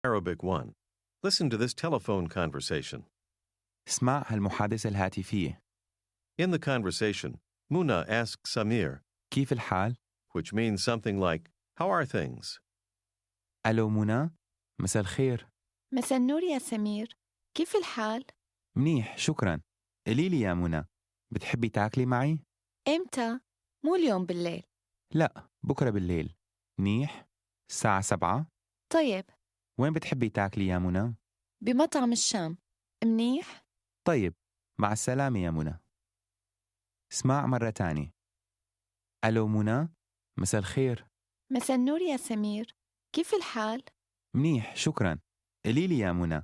Arabic 1. Listen to this telephone conversation. اسمع هالمحادثة الهاتفية. In the conversation, Muna asks Samir, كيف الحال؟ which means something like, How are things? ألو منى؟ مساء الخير. مساء النور يا سمير، كيف الحال؟ منيح شكراً. قولي لي يا منى، بتحبي تاكلي معي؟ إمتى؟ مو اليوم بالليل. لا، بكرة بالليل. منيح؟ الساعة 7؟ طيب، وين بتحبي تاكلي يا منى؟ بمطعم الشام. منيح؟ طيب، مع السلامة يا منى. اسمع مرة تانية. ألو منى؟ مساء الخير. مساء النور يا سمير، كيف الحال؟ منيح شكراً. قولي لي يا منى،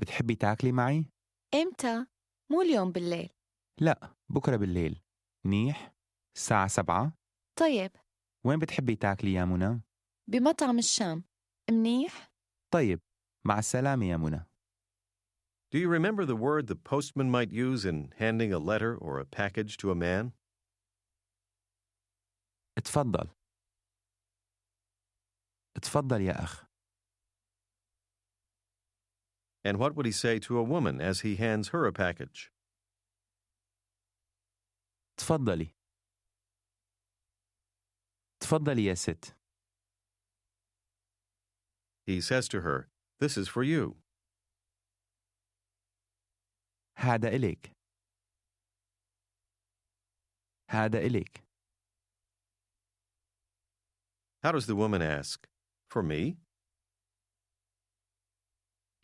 بتحبي تاكلي معي؟ إمتى؟ مو اليوم بالليل. لا، بكرة بالليل. منيح؟ الساعة 7؟ طيب، وين بتحبي تاكلي يا منى؟ بمطعم الشام. منيح؟ طيب، مع السلامة يا منى. Do you remember the word the postman might use in handing a letter or a package to a man? اتفضل. اتفضل يا أخ. And what would he say to a woman as he hands her a package? تفضلي. تفضلي يا ست. He says to her, This is for you. هذا إليك. هذا إليك. How does the woman ask? For me?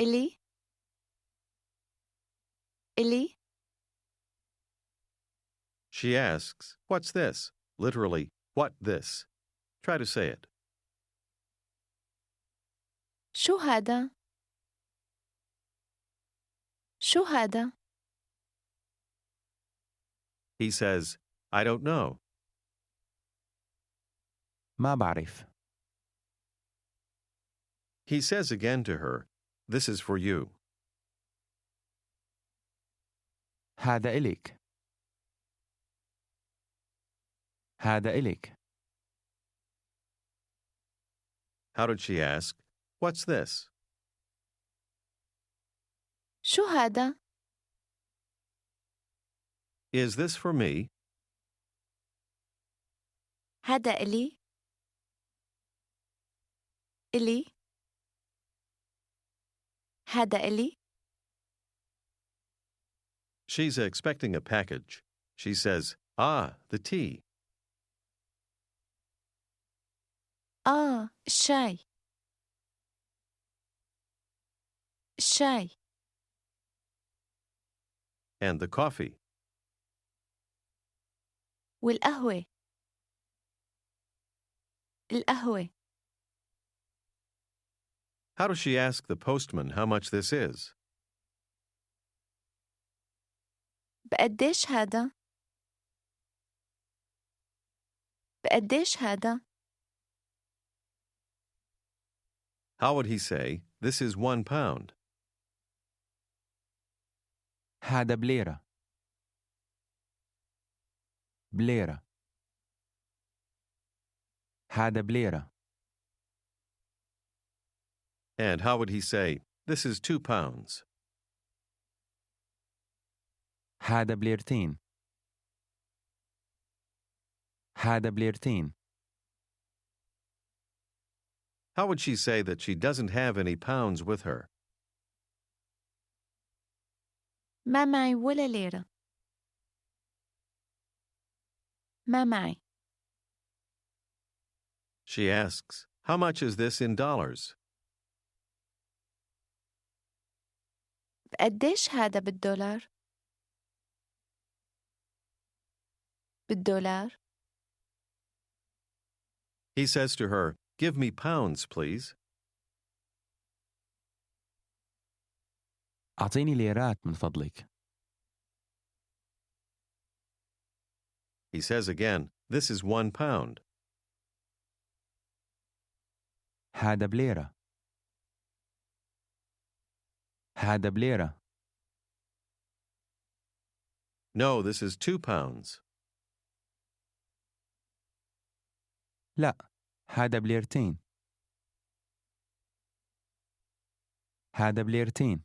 إلي؟ إلي؟ She asks, What's this? Literally, what this? Try to say it. شو هذا؟ شو هذا؟ He says, I don't know. ما بعرف. He says again to her, This is for you. هذا إليك. هذا إليك. How did she ask? What's this? شو هذا؟ Is this for me? هذا إلي؟ إلي؟ هذا إلي؟ She's expecting a package. She says, the tea. الشاي. الشاي. And the coffee. والقهوة. القهوة. How does she ask the postman how much this is? بقديش هذا؟ بقديش هذا؟ How would he say, This is 1 pound? هذا بليرة. بليرة. هذا بليرة. And how would he say, This is 2 pounds? هذا بليرتين. هذا بليرتين. How would she say that she doesn't have any pounds with her? ما معي ولا ليرة. ما معي. She asks, How much is this in dollars? بقديش هذا بالدولار؟ بالدولار. He says to her, Give me pounds, please. أعطيني ليرات من فضلك. He says again, This is 1 pound. هذا بليرة. هذا بليرة. No, this is 2 pounds. لا، هذا بليرتين. هذا بليرتين.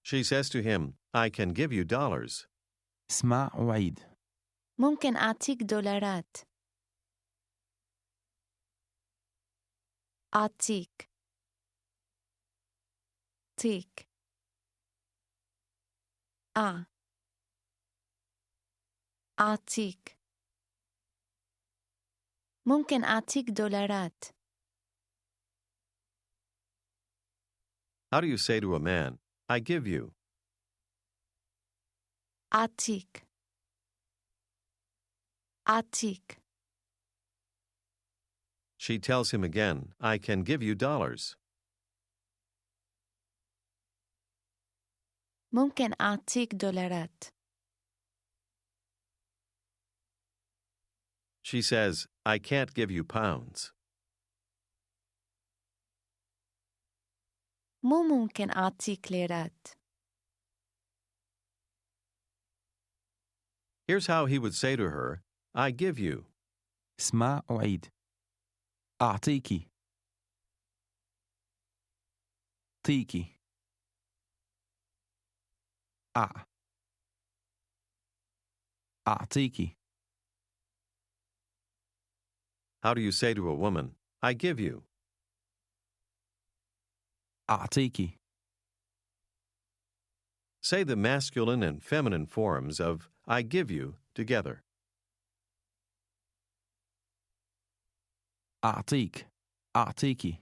She says to him, I can give you dollars. اسمع وعيد. ممكن أعطيك دولارات. أعطيك. تيك. أعطيك. ممكن أعطيك دولارات. How do you say to a man, I give you? أعطيك. أعطيك. She tells him again, I can give you dollars. ممكن أعطيك دولارات. She says, I can't give you pounds. مو ممكن أعطيك ليرات. Here's how he would say to her, I give you. اسمع وعيد. أعطيكي. طيكي. أعطيكي. How do you say to a woman, I give you? أعطيكي. Say the masculine and feminine forms of I give you together. أعطيك. أعطيكي.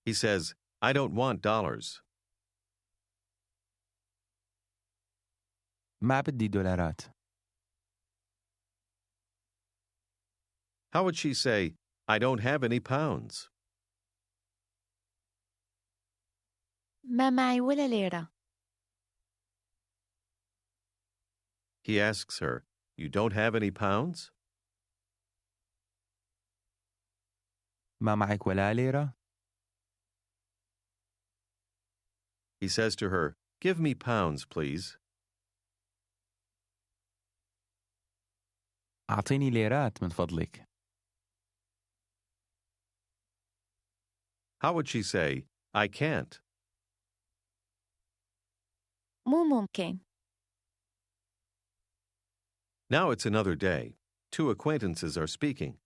He says, I don't want dollars. ما بدي دولارات. How would she say, I don't have any pounds? ما معي ولا ليرة. He asks her, You don't have any pounds? ما معك ولا ليرة. He says to her, Give me pounds, please. أعطيني ليرات من فضلك. How would she say, I can't? مو ممكن. Now it's another day. Two acquaintances are speaking.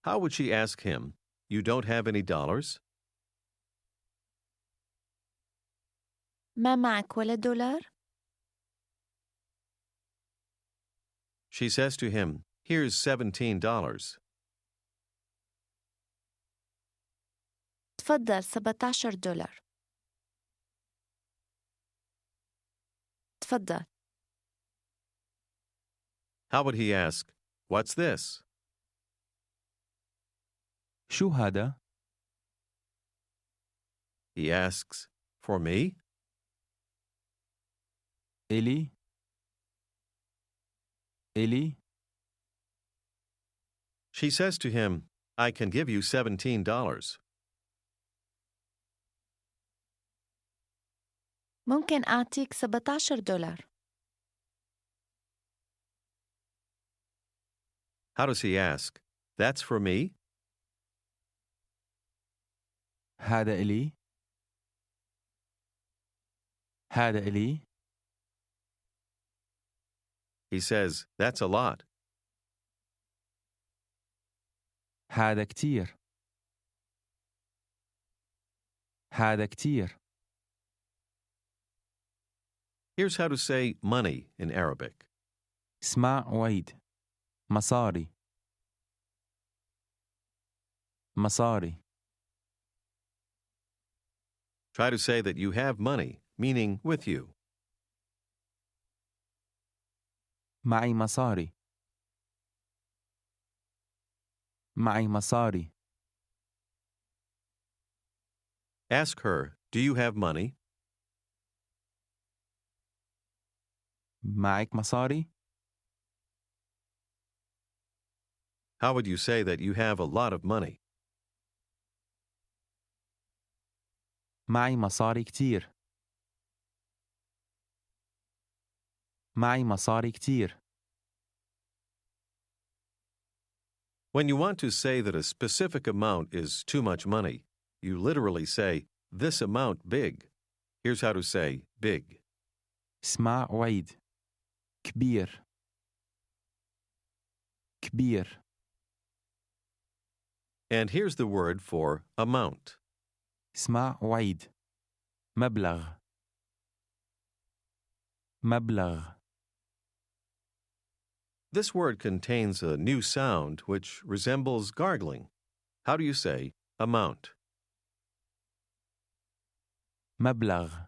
How would she ask him, You don't have any dollars? ما معك ولا دولار. She says to him, Here's $17. تفضل $17. تفضل. How would he ask, What's this? شو هذا؟ He asks, For me? إلي. إلي. She says to him, I can give you $17. ممكن أعطيك $17. How does he ask, That's for me? هذا إلي. هذا إلي. He says, That's a lot. هذا كتير. هذا كتير. Here's how to say money in Arabic. اسمع وعيد. مصاري. مصاري. Try to say that you have money, meaning with you. معي مصاري. معي مصاري. Ask her, Do you have money? معك مصاري؟ How would you say that you have a lot of money? معي مصاري كتير. معي مصاري كتير. When you want to say that a specific amount is too much money, you literally say, this amount big. Here's how to say big. اسمع وعيد. كبير. كبير. And here's the word for amount. اسمع وعيد. مبلغ. مبلغ. This word contains a new sound which resembles gargling. How do you say amount? مبلغ.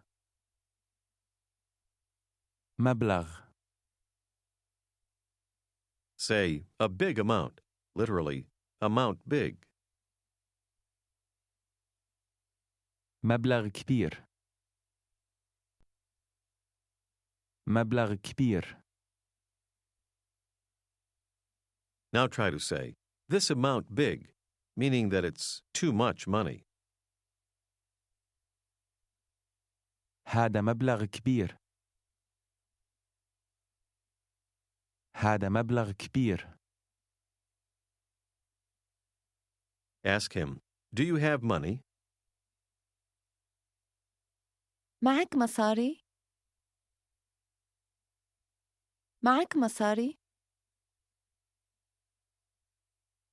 مبلغ. Say a big amount, literally, amount big. مبلغ كبير. مبلغ كبير. Now try to say, this amount big, meaning that it's too much money. هذا مبلغ كبير. هذا مبلغ كبير. Ask him, do you have money? معك مصاري؟ معك مصاري؟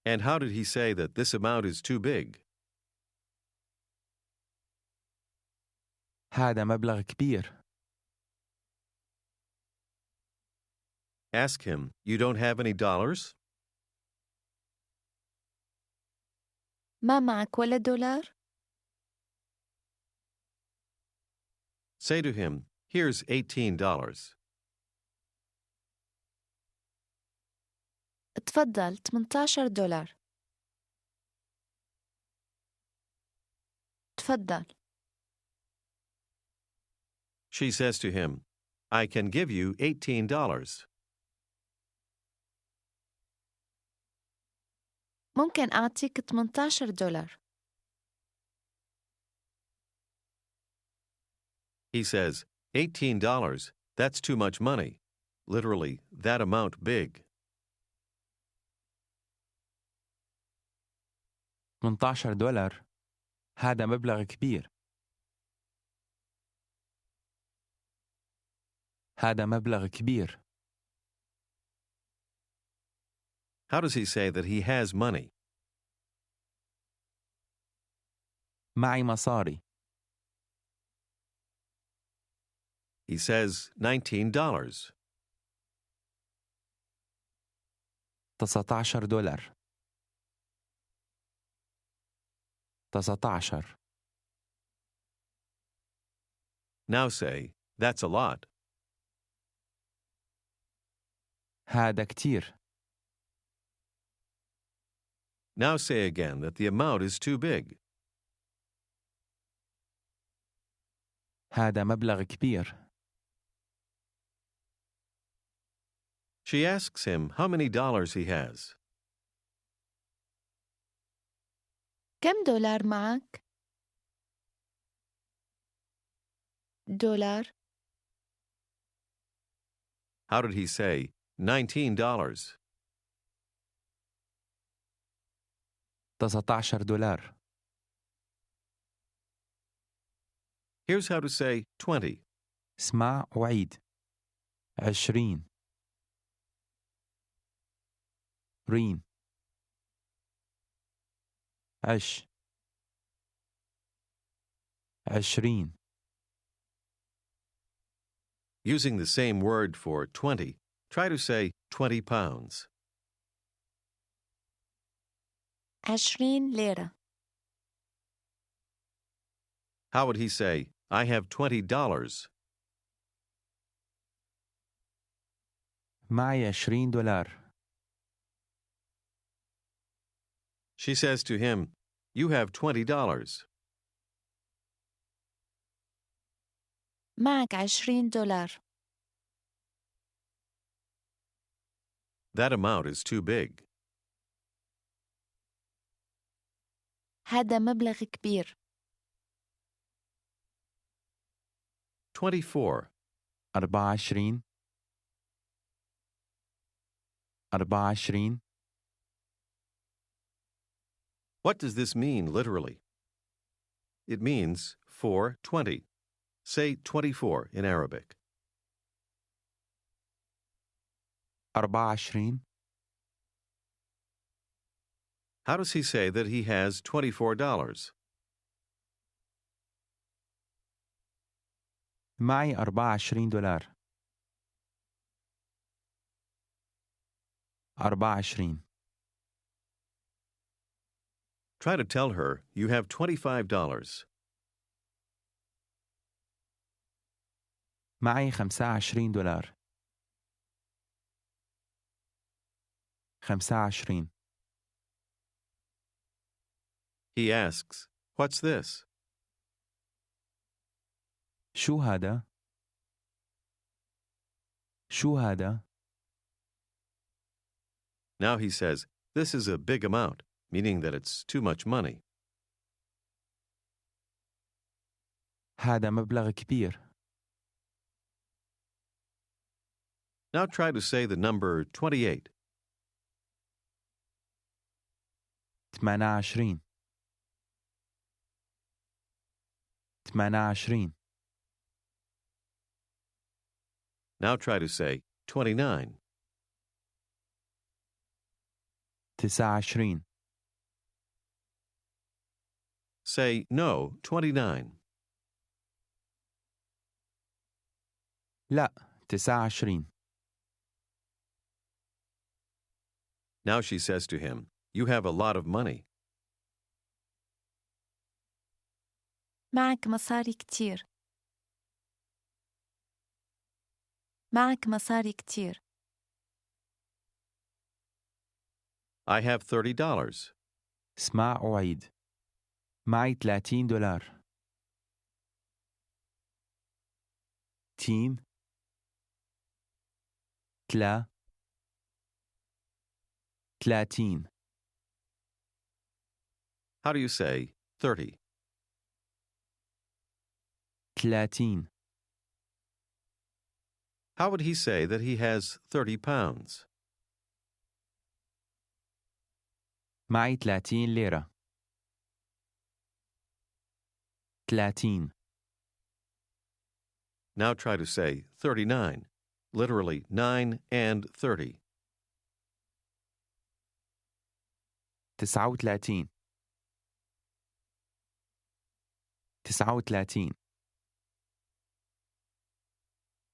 And how did he say that this amount is too big? هذا مبلغ كبير. Ask him, you don't have any dollars? ما معك ولا دولار؟ Say to him, here's $18. تفضل $18. تفضل. She says to him, I can give you $18. ممكن أعطيك $18. He says, $18, that's too much money. Literally, that amount big. $18. هذا مبلغ كبير. هذا مبلغ كبير. How does he say that he has money? معي مصاري. He says $19. $19. 19. Now say, that's a lot. هذا كتير. Now say again that the amount is too big. هذا مبلغ كبير. She asks him how many dollars he has. كم دولار معك؟ دولار. How did he say $19? $19. Here's how to say 20. اسمع وعيد. 20. رين. عش. 20. Using the same word for 20, try to say 20 pounds. 20 ليرة. How would he say, I have $20? معي $20. She says to him, you have $20. معك $20. That amount is too big. هذا مبلغ كبير. 24. 24. 24. What does this mean literally? It means 4:20. Say 24 in Arabic. 24. How does he say that he has $24? معي $24. 24. Try to tell her you have $25. معي $25. 25. He asks, "What's this?" شو هذا؟ شو هذا؟ Now he says, "This is a big amount," meaning that it's too much money. هذا مبلغ كبير. Now try to say the number 28. 28. 28. Now try to say 29. 29. Say no, 29. لا 29. Now she says to him, "You have a lot of money." معك مصاري كتير. معك مصاري كتير. I have $30. اسمع أعيد. معي $30. تين. تلا. 30. How do you say 30? 30. How would he say that he has 30 pounds? معي 30 ليرة. 30. Now try to say 39, literally 9 and 30. 39. 39.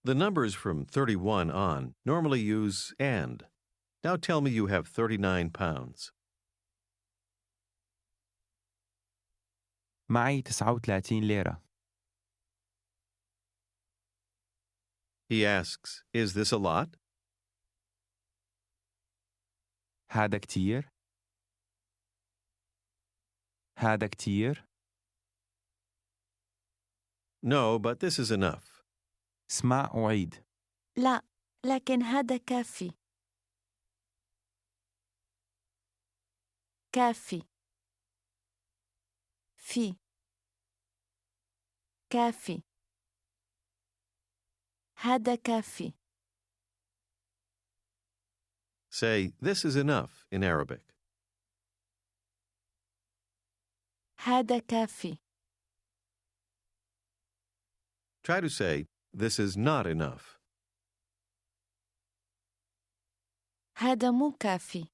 The numbers from 31 on normally use and. Now tell me you have 39 pounds. معي 39 ليرة. He asks, "Is this a lot?" هذا كتير. هذا كتير. No, but this is enough. اسمع أعيد. لا، لكن هذا كافي. كافي. في. كافي. هذا كافي. Say, "This is enough" in Arabic. هذا كافي. Try to say, "This is not enough." هذا مو كافي.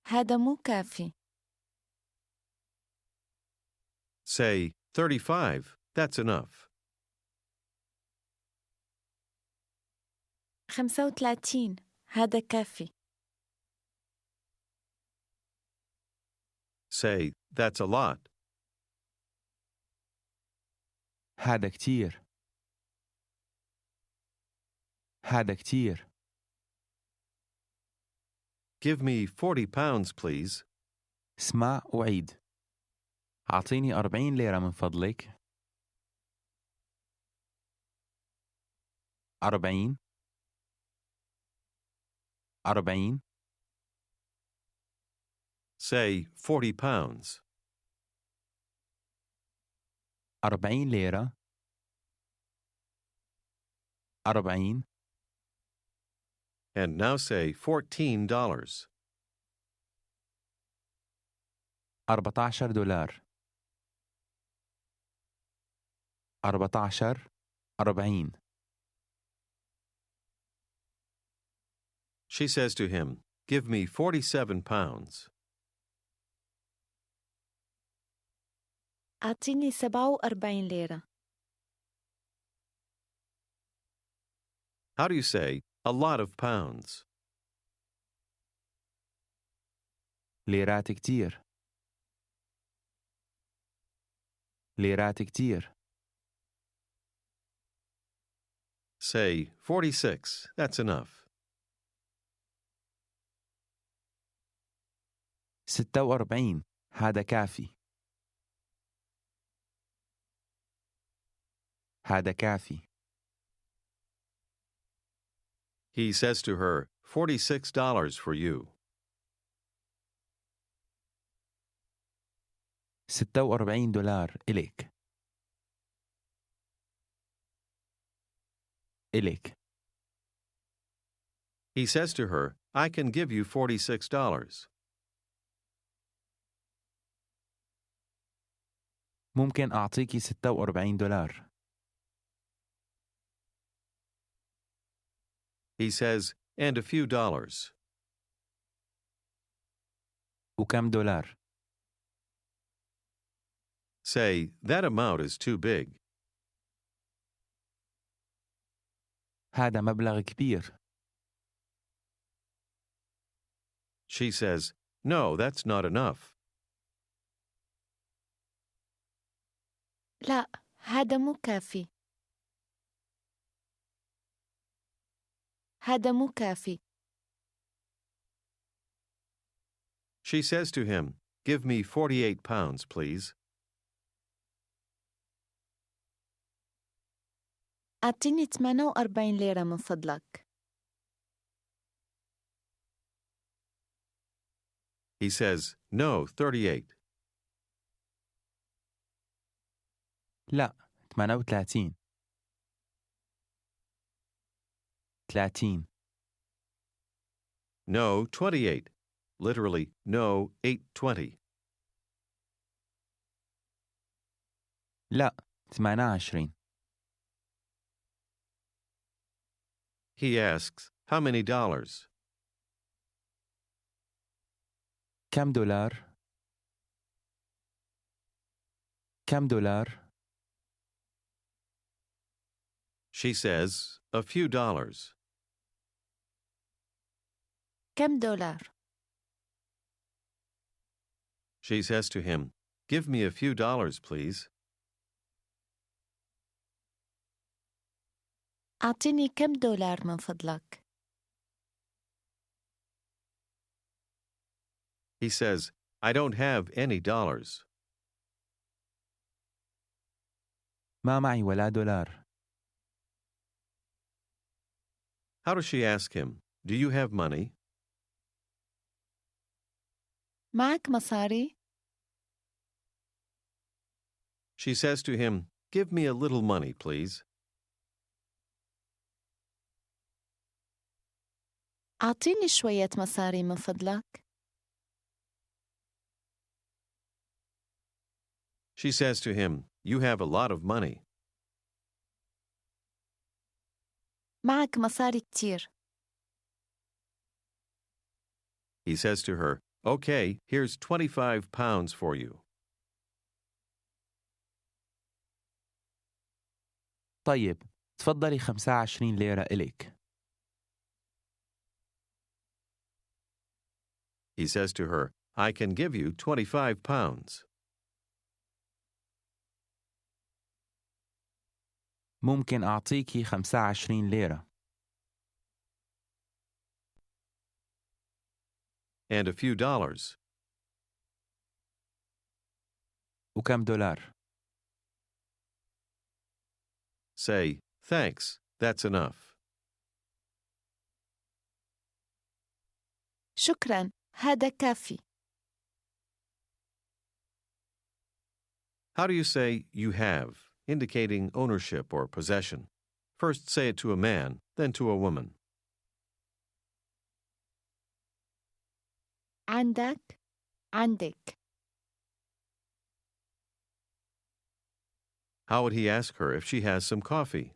هذا مو كافي. Say, 35, that's enough. 35 هذا كافي. Say, that's a lot. هذا كتير. هذا كتير. Give me 40 pounds, please. اسمع أعيد. أعطيني 40 ليرة من فضلك. 40. 40. Say, 40 pounds. 40 ليرة. 40. And now say $14. $14 14 40 She says to him, "Give me 47 pounds." أعطيني 47 ليرة. How do you say a lot of pounds? ليرات كتير ليرات كتير Say 46. That's enough. 46 هذا كافي هذا كافي He says to her, $46 for you. $46 إليك إليك He says to her, I can give you $46. ممكن أعطيكي $46 He says, and a few dollars. وكم دولار Say, that amount is too big. هذا مبلغ كبير She says, no, that's not enough. لا، هذا مو كافي. هذا مو كافي. She says to him, give me 48 pounds, please. أعطيني 48 ليرة من فضلك. He says, no, 38. لا 38 30 No, 28. Literally, no, 820. لا 28 He asks, how many dollars? كم دولار كم دولار She says, a few dollars. كم دولار؟ She says to him, give me a few dollars, please. أعطيني كم دولار من فضلك. He says, I don't have any dollars. ما معي ولا دولار How does she ask him, do you have money? معك مصاري؟ She says to him, give me a little money, please. أعطيني شوية مصاري من فضلك. She says to him, you have a lot of money. معك مصاري كتير. He says to her, okay, here's 25 pounds for you. طيب تفضلي 25 ليرة إليك He says to her, I can give you 25 pounds. ممكن أعطيكي 25 ليرة And a few dollars. وكم دولار Say, thanks, that's enough. شكراً، هذا كافي. How do you say you have, indicating ownership or possession? First say it to a man, then to a woman. عندك، عندك. How would he ask her if she has some coffee?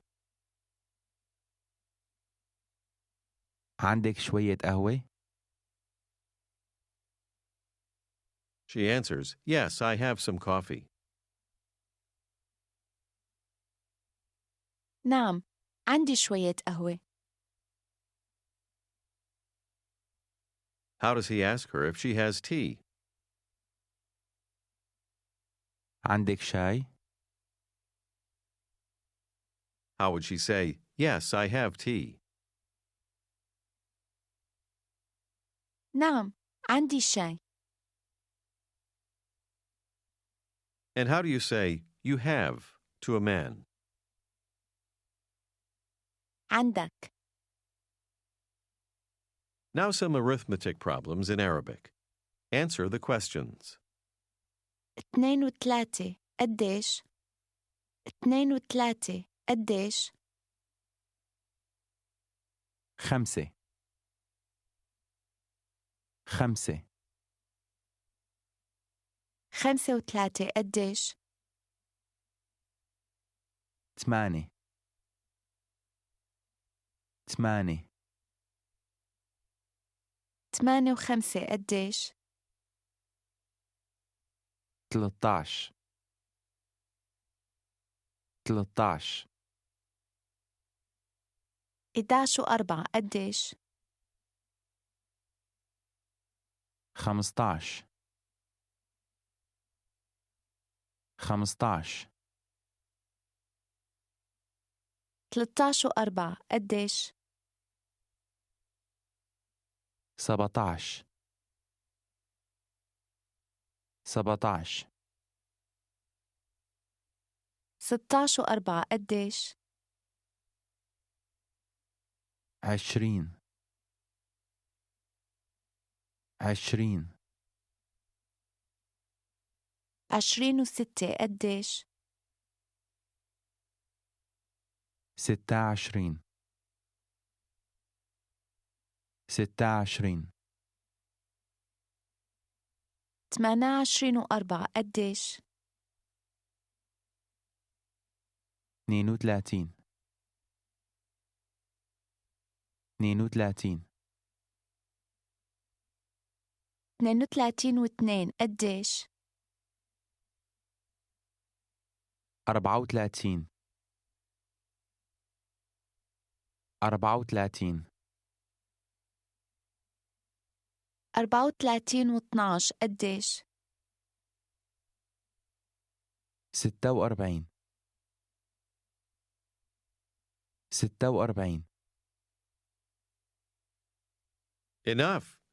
عندك شوية قهوة؟ She answers, Yes, I have some coffee. نعم، عندي شوية قهوة. How does he ask her if she has tea? عندك شاي؟ How would she say, Yes, I have tea? نعم، عندي شاي. And how do you say, You have, to a man? عندك. Now some arithmetic problems in Arabic. Answer the questions. 2 و3 قديش؟ 2 و3 قديش؟ 5 5 5 و3 قديش؟ 8 8 8 و5 قديش؟ 13 13 11 و4 قديش؟ 15 15 13 و4 قديش؟ 17 17 16 و4 قديش؟ 20 20 20 و6 قديش؟ 26 26 28 و4 قديش؟ 32 32 32 و2 قديش؟ 34 34 34 و12 قديش؟ 46 46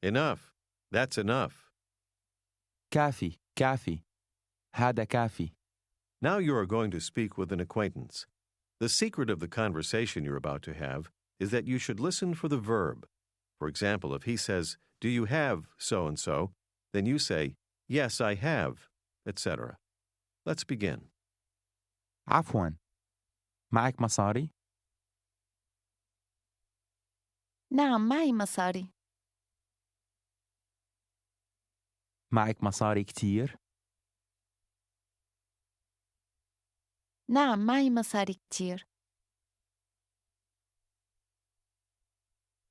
Enough. That's enough. كافي كافي هذا كافي. Now you are going to speak with an acquaintance. The secret of the conversation you're about to have is that you should listen for the verb. For example, if he says, Do you have so-and-so? Then you say, Yes, I have, etc. Let's begin. عفواً معك مصاري؟ نعم، معي مصاري. معك مصاري كتير؟ نعم، معي مصاري كتير.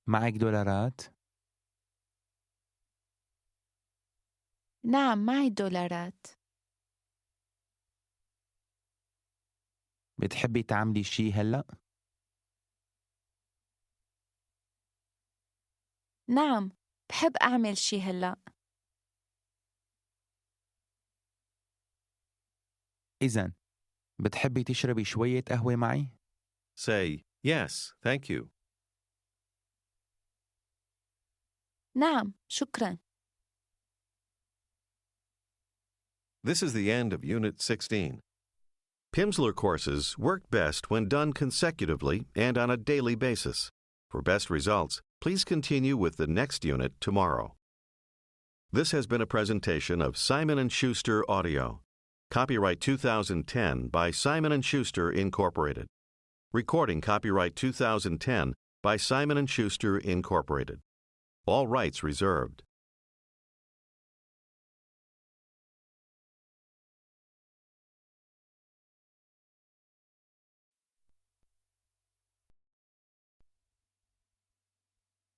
معك دولارات؟ نعم، معي دولارات. بتحبي تعملي شي هلأ؟ نعم، بحب أعمل شي هلأ. إذن بتحبي تشربي شوية قهوة معي؟ Say, Yes, thank you. نعم، شكراً. This is the end of Unit 16. Pimsleur courses work best when done consecutively and on a daily basis. For best results, please continue with the next unit tomorrow. This has been a presentation of Simon & Schuster Audio. Copyright 2010 by Simon & Schuster, Incorporated. Recording copyright 2010 by Simon & Schuster, Incorporated. All rights reserved.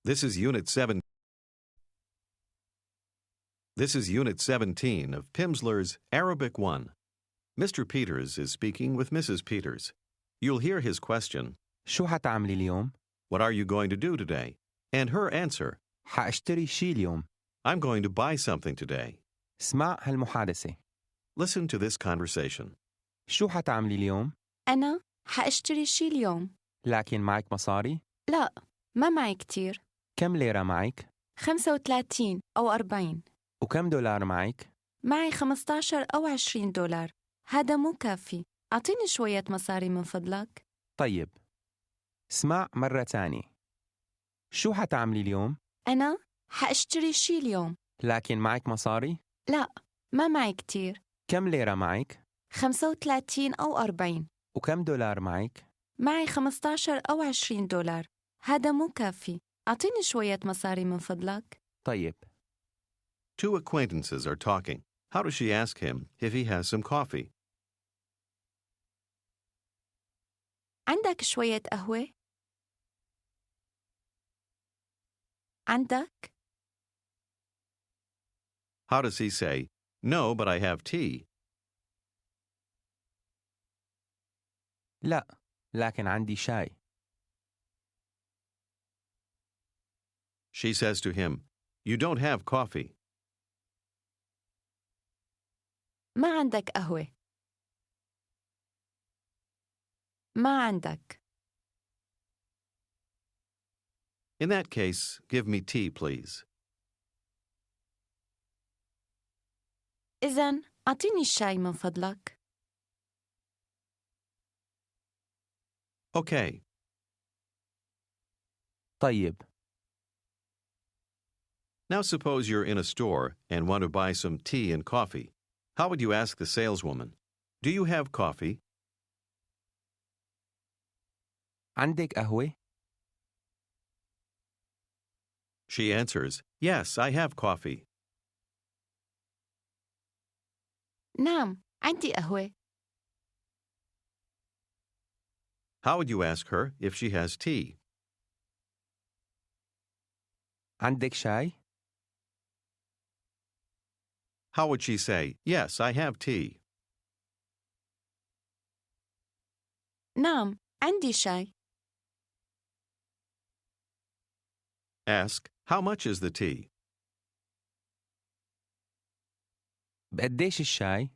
This is Unit 7. This is Unit 17 of Pimsleur's Arabic 1. Mr. Peters is speaking with Mrs. Peters. You'll hear his question, شو حتعملي اليوم؟ What are you going to do today? And her answer, حأشتري شي اليوم. I'm going to buy something today. اسمع هالمحادثة. Listen to this conversation. شو حتعملي اليوم؟ أنا حأشتري شي اليوم. لكن معك مصاري؟ لا، ما معي كتير. كم ليرة معك؟ 35 أو 40. وكم دولار معك؟ معي 15 أو 20 دولار. هذا مو كافي. أعطيني شوية مصاري من فضلك. طيب. اسمع مرة تانية. شو حتعملي اليوم؟ أنا حأشتري شي اليوم. لكن معك مصاري؟ لا، ما معي كتير. كم ليرة معك؟ 35 أو 40. وكم دولار معك؟ معي 15 أو 20 دولار. هذا مو كافي. أعطيني شوية مصاري من فضلك. طيب. Two acquaintances are talking. How does she ask him if he has some coffee? عندك شوية قهوة؟ عندك؟ How does he say, No, but I have tea? لا، لكن عندي شاي. She says to him, You don't have coffee. ما عندك قهوة. ما عندك. In that case, give me tea, please. إذن أعطيني الشاي من فضلك. Okay. طيب. Now suppose you're in a store and want to buy some tea and coffee. How would you ask the saleswoman? Do you have coffee? عندك قهوة؟ She answers, Yes, I have coffee. نعم، عندي قهوة. How would you ask her if she has tea? عندك شاي؟ How would she say, Yes, I have tea? نعم، عندي شاي. Ask, How much is the tea? بقديش الشاي؟